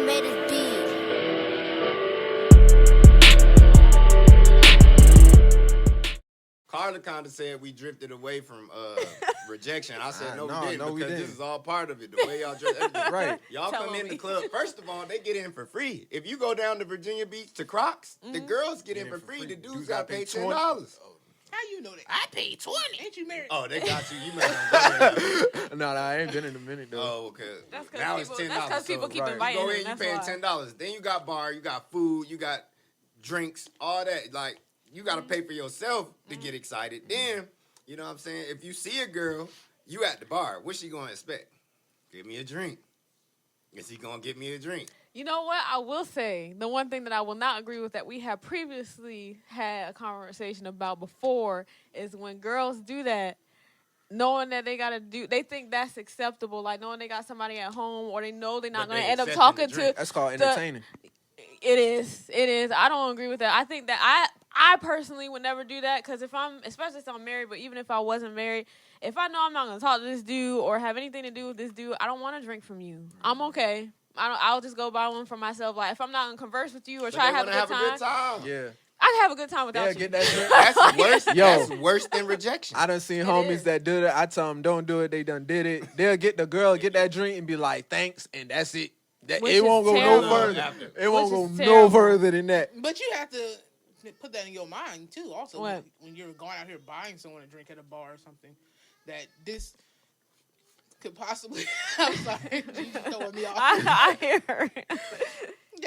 made this beat. Carla kind of said we drifted away from rejection. I said no, we didn't, we because didn't. this is all part of it. The way y'all dress, everything. Right. Y'all Tell come in me. the club. First of all, they get in for free. If you go down to Virginia Beach to Crocs, the girls get in for free. The dudes got to pay $10. How you know that? I paid 20. Ain't you married? Oh, they got you. You might not go there. No, I ain't been in a minute though. Oh, okay. That's Now because it's people, $10. that's 'cause people keep right. inviting You go them. in, you That's paying why. $10. Then you got bar, you got food, you got drinks, all that. Like, you got to pay for yourself to get excited. Then, you know what I'm saying? If you see a girl, you at the bar, what's she going to expect? Give me a drink. Is he going to get me a drink? You know what? I will say the one thing that I will not agree with that we have previously had a conversation about before is when girls do that, knowing that they think that's acceptable, like knowing they got somebody at home or they know they're not But going to they end up accepting talking the to. drink. That's called the- entertaining. It is. I don't agree with that. I think that I personally would never do that because especially if I'm married, but even if I wasn't married, if I know I'm not going to talk to this dude or have anything to do with this dude, I don't want to drink from you. I'm okay. I'll just go buy one for myself. Like if I'm not going to converse with you or But try they to have wanna a good time, Yeah. I can have a good time without Yeah, you. get that drink. That's worse. Yo. That's worse than rejection. I done seen It homies is. that do that. I tell them don't do it. They done did it. They'll get the girl, get that drink, and be like, "Thanks," and that's it. Which It is won't go terrible. no further. After. It won't go Which is no terrible. further than that. But you have to put that in your mind too. Also, What? when you're going out here buying someone a drink at a bar or something, that this could possibly. I'm sorry, she's throwing me off. I hear her.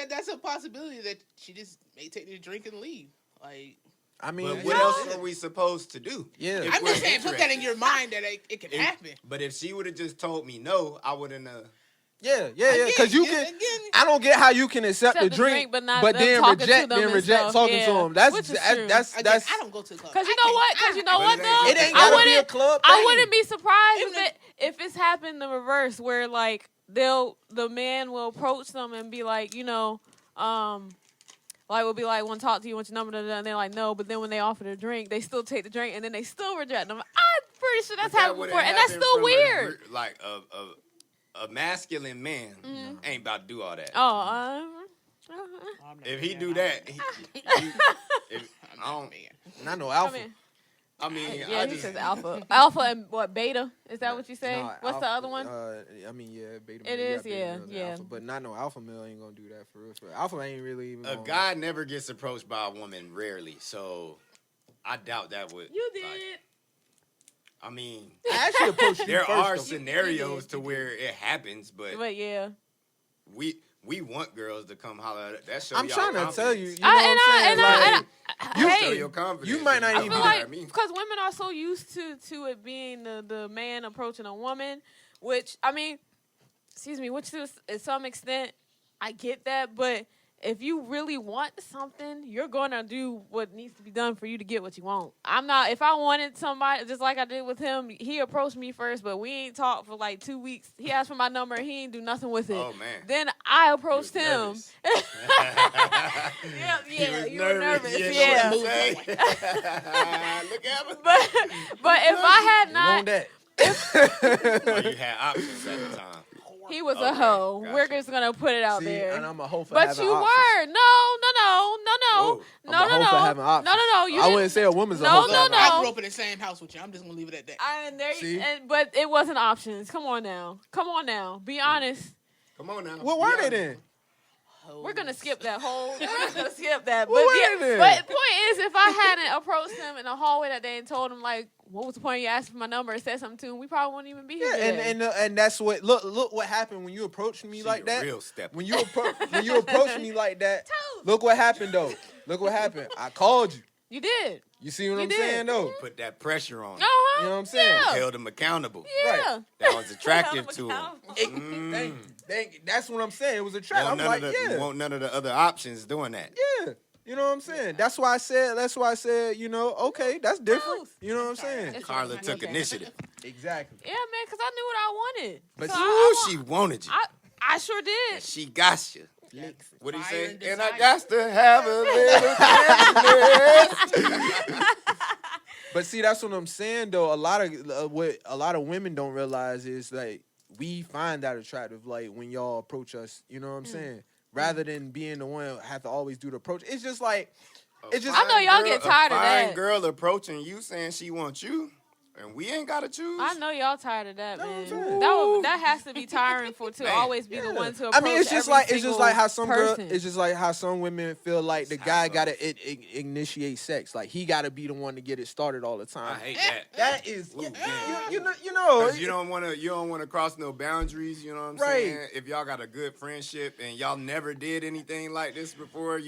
That's a possibility that she just may take the drink and leave. Like, I mean, But what else are we supposed to do? Yeah. If I'm we're just saying, put that in interested? your mind that it can happen. But if she would have just told me no, I wouldn't have. Yeah. Because you Again, can. again. I don't get how you can accept the drink, but not them then talking to reject, them then and reject stuff. talking Yeah. to them. That's Which is that's true. that's Again, that's. I don't go to the club. Because you know what? Because you know But what it though? ain't- It ain't I gotta be a wouldn't. club. I thing. wouldn't be surprised Even if it's happened the reverse, where like the man will approach them and be like, like will be like, "Want to talk to you? Want your number?" And they're like, "No." But then when they offer the drink, they still take the drink and then they still reject them. I'm pretty sure that's But that happened wouldn't before, and that's happen still from weird. Like a masculine man ain't about to do all that. Oh, I'm not If he a do man. that, I'm not a man. Not no I alpha. mean, I mean, yeah, I he just says alpha, alpha, and what beta? Is that what you say? Nah, What's the alpha- other one? I mean, yeah, beta. It male, you is, got beta yeah, males and yeah. Alpha, but not no alpha male ain't gonna do that for real. Alpha ain't really even. a gonna- guy never gets approached by a woman rarely, so I doubt that would. You did. like, I mean, I actually approached you there first, are though. scenarios to where it happens, but yeah. we want girls to come holler. That show I'm y'all trying to confidence. tell you. You know what I'm saying? Like, You hey, show your confidence. you might not I even feel be like I mean, because women are so used to it being the man approaching a woman, which I mean, which to some extent I get that, but if you really want something, you're gonna do what needs to be done for you to get what you want. I'm not. If I wanted somebody, just like I did with him, he approached me first, but we ain't talked for like 2 weeks. He asked for my number, and he ain't do nothing with it. oh man. Then I approached You was him. nervous. Yeah, was you were nervous. You Yeah, know what I'm saying? Look at me. but if I had you not, want that? Oh, you had options at the time. he was Okay, a hoe. gotcha. We're just gonna put it out See, there. and I'm a hoe for But having you options. were no. Whoa. I'm a hoe for having options. No. You I didn't- wouldn't say a woman's a No, hoe for no, having no. I options. grew up in the same house with you. I'm just gonna leave it at that. See? But it wasn't options. Come on now. Be honest. Come on now. What were Be they honest. then? We're gonna skip that whole. We're just gonna skip that. What But were they then? but the point is, if I hadn't approached him in the hallway that day and told him like, what was the point of you asking for my number and said something to him, we probably wouldn't even be here. Yeah, today. and that's what look what happened when you approached me She like a that. real stepper. When you approached me like that, Toes. look what happened though. Look what happened. I called you. You did. You see what You I'm did. saying though? Put that pressure on. him. Uh-huh. You know what I'm saying? Yeah. Held him accountable. Yeah. That was attractive to him. Thank you. Thank you. That's what I'm saying. It was a trap. I'm like, You yeah, want none of the other options doing that. yeah. You know what I'm saying? That's why I said, you know, okay, that's different. You know what I'm saying? It's- Carla okay. took initiative. Exactly. Yeah, man, because I knew what I wanted. But So you- I She wanted you. I sure did. She got you. What do you Fire say? and And I desire. got to have a little tenderness. But see, that's what I'm saying though. A lot of what a lot of women don't realize is like we find that attractive. Like when y'all approach us, you know what I'm saying? Rather than being the one who have to always do the approach. It's just like I know y'all get tired of A that. fine girl approaching you saying she wants you, and we ain't gotta choose. I know y'all tired of that, Know what I'm man. saying? That has to be tiring to Man. always be the one to approach. I mean, it's just like how some person. it's just like how some women feel like the It's guy how it gotta initiate sex. Like he gotta be the one to get it started all the time. I hate that. That is, Ooh, you know, 'Cause you don't want to cross no boundaries. You know what I'm Right. saying? If y'all got a good friendship and y'all never did anything like this before,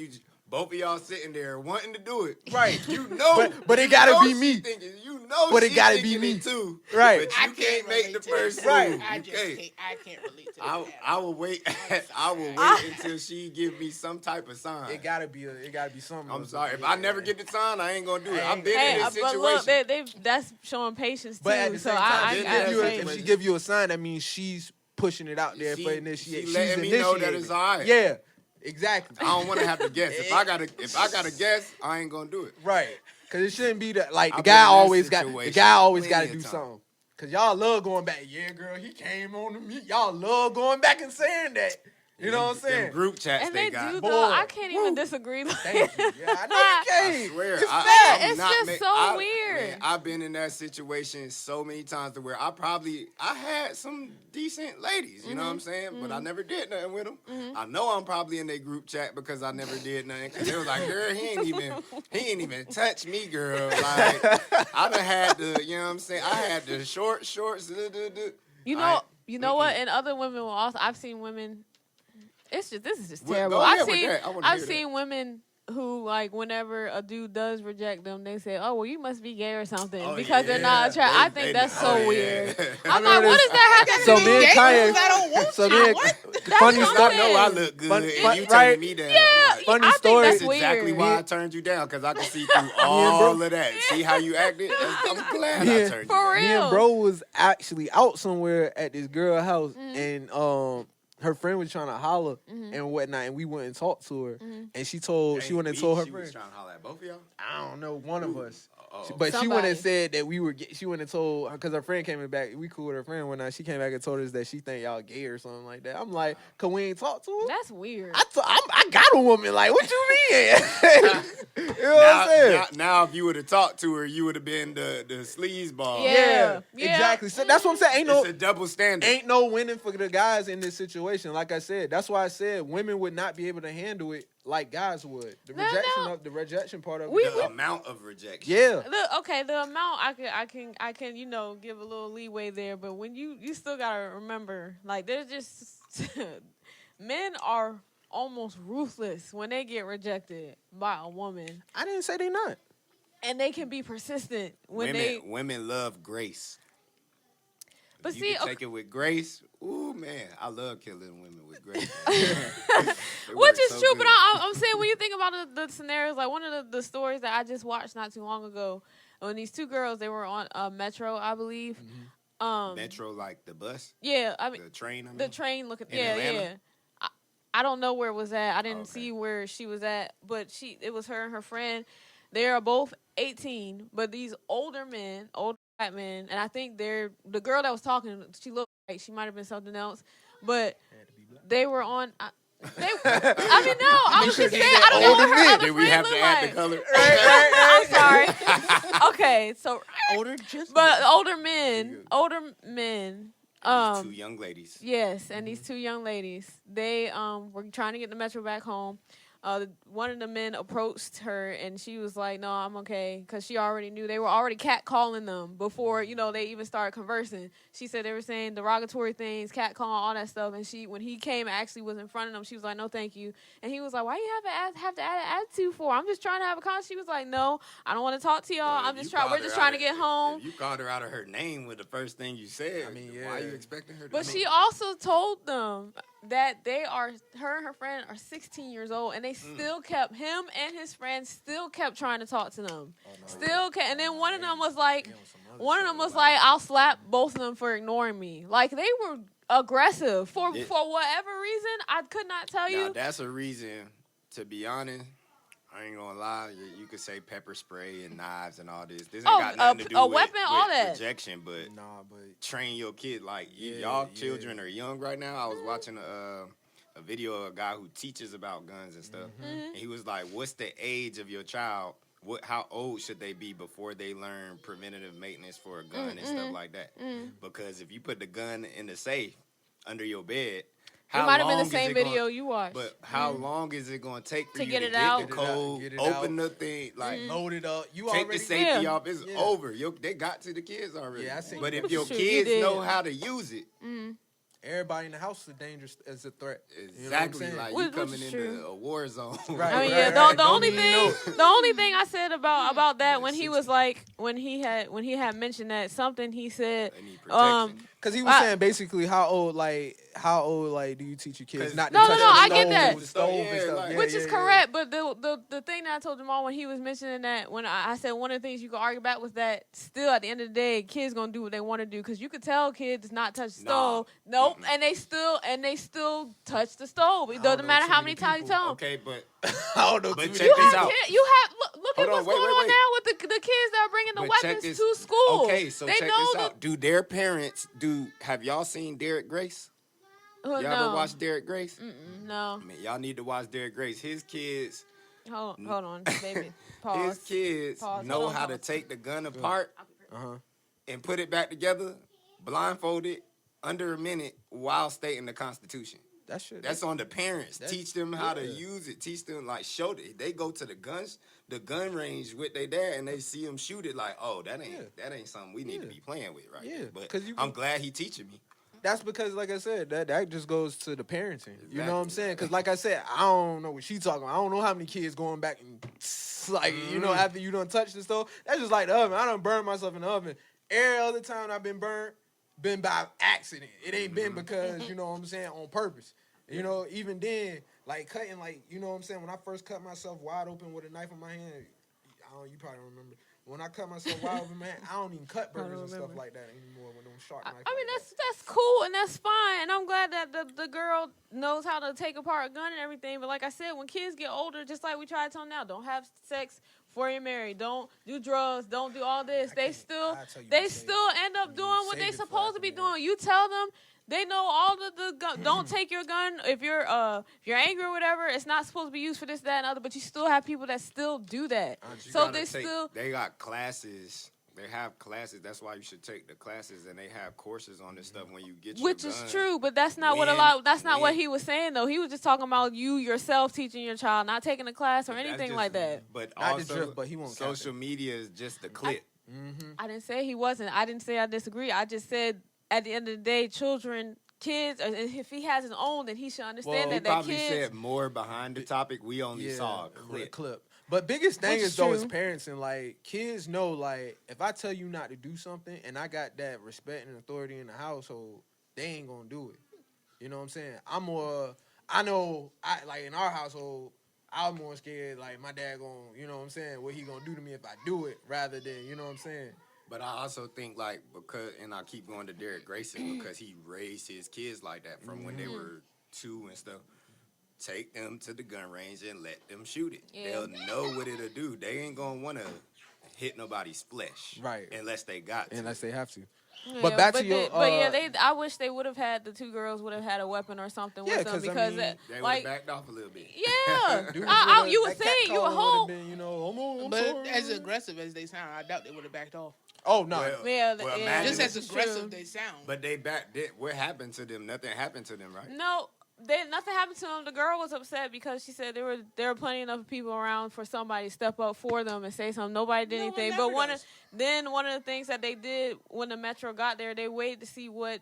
both of y'all sitting there wanting to do it. Right. You know, But it you gotta know be she me. Thinking, you know, But it she gotta be thinking me. it too. Right. But I you can't make relate the to that. first Right. move. I You just can't. can't. I can't relate to that. I will wait. I will wait until she give me some type of sign. it gotta be something. I'm sorry. If I never get the sign, I ain't gonna do it. I've been Hey, in this but situation. look, that's showing patience too. But at the so same time, I if if, you- if she give you a sign, that means she's pushing it out there She- for initiation. she letting She's me know that initiating. it's all right. Yeah, exactly. I don't want to have to guess. If I gotta guess, I ain't gonna do it. Right. Cause it shouldn't be that like the I've guy been in always this got the situation guy always plenty got to of do times. something. Cause y'all love going back. Yeah, girl, he came on to me. Y'all love going back and saying that. You know what I'm Them saying? group chats and they they got. do Boy, though. I can't even woo. disagree. Thank you. Yeah, I know you I can't. swear, It's I'm fact. It's not just make- so I- weird. Man, I've been in that situation so many times to where I had some decent ladies, you know what I'm saying? But I never did nothing with them. I know I'm probably in their group chat because I never did nothing. Cause they was like, girl, he ain't even touch me, girl. Like I done had the, you know what I'm saying? I had the shorts. You know what? And other women will also. I've seen women. This is just Well, terrible. go ahead I've with seen that. I wanna I've hear seen women who like whenever a dude does reject them, they say, "Oh, well, you must be gay or something Oh, because they're not attracted." I think that's so weird. I'm know like, what this- does that have to So do? me and Gay Kanye. because I don't want So you. me and What? funny what story. I'm I know I saying. look good, Fun- and fun- you right? turning me down. Yeah, I'm like, Funny I think story. that's that's weird. exactly why I turned you down, because I could see through all bro- of that. See how you acted? I'm glad Me I and- turned For you down. real. Me and bro was actually out somewhere at this girl house, and her friend was trying to holler and whatnot, and we went and talked to her, and she went and told her She was friend. trying to holler at both of y'all. I don't know, one of us. Uh-oh. But she went and Somebody. said that we were. She went and told her because her friend came back. We cool with her friend when she came back and told us that she think y'all gay or something like that. I'm like, cause we ain't talked to her. That's weird. I got a woman. Like, what you mean? You know what I'm saying? Now, if you would have talked to her, you would have been the sleazeball. Yeah. Exactly. So that's what I'm saying. It's a double standard. Ain't no winning for the guys in this situation. Like I said, that's why I said women would not be able to handle it like guys would. The rejection part of it. The amount of rejection. Yeah. The amount I can give a little leeway there, but when you still gotta remember, like there's just men are almost ruthless when they get rejected by a woman, I didn't say they not. and they can be persistent when Women love grace. But If see, you can take it with grace. Ooh man, I love killing women with grace. which is true, but I'm saying when you think about the scenarios, like one of the stories that I just watched not too long ago, when these two girls, they were on Metro, I believe. Metro, like the bus, Yeah, I mean the train. I mean? the train looking. In Yeah, Atlanta? yeah. I don't know where it was at. I didn't Okay. see where she was at, but it was her and her friend. They are both 18, but these older white men, and I think the girl that was talking, she looked like she might have been something else, but they were on. I mean, no, I was just saying, I don't know what her other Did we friend have to looked add like. the color? I'm sorry. Okay, so Older just but older men. Two young ladies. Yes, and these two young ladies, they were trying to get the Metro back home. One of the men approached her, and she was like, "No, I'm okay," because she already knew they were already catcalling them before they even started conversing. She said they were saying derogatory things, catcalling, all that stuff. And when he came, actually was in front of them. She was like, "No, thank you." And he was like, "Why you have to add an attitude for? I'm just trying to have a conversation." She was like, "No, I don't want to talk to y'all. Well, I'm just trying. We're just trying to get home." If you called her out of her name with the first thing you said, I mean, why are yeah. you expecting her to? But she also told them that her and her friend are 16 years old, and they still kept him and his friend still kept trying to talk to them. Still kept, and then one of them was like, "I'll slap both of them for ignoring me." Like they were aggressive for whatever reason. I could not tell Now, you. that's a reason. To be honest, I ain't gonna lie. You could say pepper spray and knives and all this. This ain't Oh, got nothing to do a with, weapon, all with that. rejection, but Nah, but train your kid. Like Yeah, y'all yeah. children are young right now. I was watching a video of a guy who teaches about guns and stuff. And he was like, "What's the age of your child? How old should they be before they learn preventative maintenance for a gun and stuff like that? Because if you put the gun in the safe under your bed, It might have been long the is same it gonna- video you watched. But how long is it going to take for To you get to it get out? the Get it out, code, get it open out. the thing, like load it up. You take already the safety Yeah. off? It's Yeah. over. They got to the kids already. Yeah, I seen but that. if your True, you kids did. know how to use it, Everybody in the house is dangerous as a threat. You know what I'm exactly, saying? like Which you coming is into true. a war zone. Right. I mean, yeah. right. The Don't only even thing, know. the only thing I said about that when he 60. was like, when he had mentioned that something he said, They need protection. Because he was I- saying basically how old do you teach your kids 'Cause- not to No, touch no, the I stove, get that. the stove and Yeah, stuff. like- Yeah, which yeah, is yeah. correct. But the thing that I told Jamal when he was mentioning that, when I said one of the things you could argue about was that still at the end of the day, kids gonna do what they want to do, because you could tell kids not touch the Nah. stove. Nope, and they still touch the stove. It I don't doesn't know matter too how many many times you people. tell them. Okay, but I don't know. But too check many this people. out. You have look Hold at on, what's wait, going wait, on wait. now with the kids that are bringing the But check weapons this- to school. Okay, so they check know this out. Do their parents have y'all seen Derek Grace? Y'all no. ever watch Derek Grace? No. I mean, y'all need to watch Derek Grace. His kids, Hold on, baby. Pause. his kids Pause. know Hold on, how to pause. take the gun apart Uh-huh. and put it back together, blindfolded, under a minute, while stating the Constitution. That shit. That's on the parents. That- Teach them how to yeah. use it. Teach them, like, show them. They go to the gun range with their dad, and they see him shoot it. Like, oh, that ain't something we need to Yeah. be playing with, right? Yeah, there. But 'cause you I'm can- glad he teaching me. That's because, like I said, that just goes to the parenting. You know what I'm Exactly. saying? Because, like I said, I don't know what she talking about. I don't know how many kids going back and like you know after you done touch the stove. That's just like the oven. I done burned myself in the oven. Every other time I've been burned, been by accident. It ain't been because you know what I'm saying on purpose. You know, even then, like cutting, like you know what I'm saying. When I first cut myself wide open with a knife in my hand, you probably don't remember. When I cut myself wide open, man, I don't even cut burgers and stuff remember. like that anymore with them sharp knives. I mean, like that. that's cool and that's fine, and I'm glad that the girl knows how to take apart a gun and everything. But like I said, when kids get older, just like we try to tell them now, don't have sex before you're married, don't do drugs, don't do all this. They still I'll tell you what, still end up doing what save they it for supposed to be after marriage. doing. You tell them. They know all of the gun. Don't take your gun if you're angry or whatever. It's not supposed to be used for this, that, and other. But you still have people that still do that. You So gotta they take- still. They got classes. They have classes. That's why you should take the classes, and they have courses on this stuff when you get your Which gun. is true, but that's not what That's not what he was saying though. He was just talking about you yourself teaching your child, not taking a class or That's anything just- like that. But Not the also, drift, but he won't count social media is just the clip. I didn't say he wasn't. I didn't say I disagree. I just said at the end of the day, kids, if he has his own, then he should understand He that probably kids. said more behind the topic. We only saw a clip. But biggest thing Which is is though is true. parents and like kids know like if I tell you not to do something and I got that respect and authority in the household, they ain't gonna do it. You know what I'm saying? I like in our household, I'm more scared like my dad gonna, you know what I'm saying, what he gonna do to me if I do it rather than, you know what I'm saying? But I also think like and I keep going to Derek Grayson because he raised his kids like that from when they were 2 and stuff. Take them to the gun range and let them shoot it. Yeah. They'll know what it'll do. They ain't gonna want to hit nobody's flesh, Right. Unless they got to. Unless they have to. Yeah, But back to your, I wish they would have had the 2 girls would have had a weapon or something Yeah, with them 'cause, I because mean, They would have like backed off a little bit. yeah, Dudes you would've- would that think you would catcalling hope. would've been, you know, I'm But sorry. as aggressive as they sound, I doubt they would have backed off. Oh no. Yeah, well, yeah. imagine Just as it. aggressive True. they sound. But they what happened to them? Nothing happened to them, right? No, nothing happened to him. The girl was upset because she said there were plenty enough people around for somebody to step up for them and say something. Nobody did No one anything. never But one does. of the things that they did when the metro got there, they waited to see what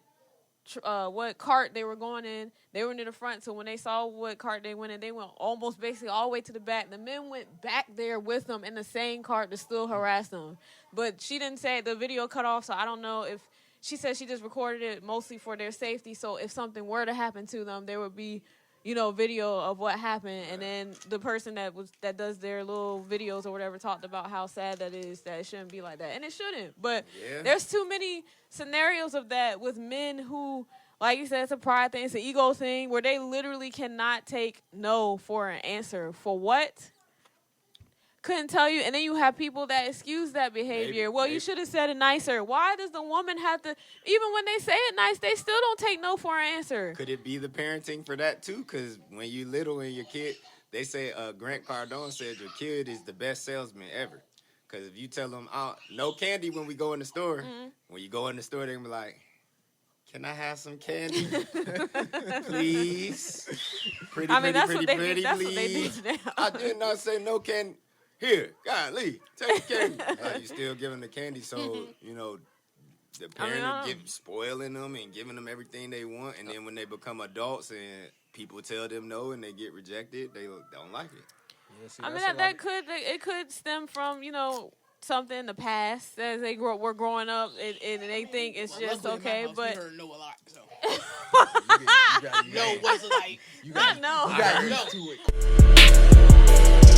cart they were going in. They were near the front, so when they saw what cart they went in, they went almost basically all the way to the back. The men went back there with them in the same cart to still harass them. But she didn't say the video cut off, so I don't know if she said she just recorded it mostly for their safety. So if something were to happen to them, there would be, video of what happened. And then the person that does their little videos or whatever talked about how sad that is, that it shouldn't be like that. And it shouldn't. But Yeah. there's too many scenarios of that with men who, like you said, it's a pride thing, it's an ego thing, where they literally cannot take no for an answer. For what? couldn't tell you, and then you have people that excuse that behavior. You should have said it nicer. Why does the woman have to, even when they say it nice, they still don't take no for an answer? Could it be the parenting for that too? Because when you little and your kid, they say Grant Cardone said your kid is the best salesman ever. Because if you tell them, no candy when we go in the store, when you go in the store, they're going to be like, can I have some candy? Please? Pretty, That's pretty, what they pretty, do. That's please. what they do now. I did not say no candy. Here, golly, take the candy. You still giving the candy, so, you know, the parent spoiling them and giving them everything they want, and then when they become adults and people tell them no and they get rejected, they don't like it. Yeah, see, it could stem from, you know, something in the past as they were growing up and they think it's just okay, but we heard no a lot, so you no wasn't like got no. used to it.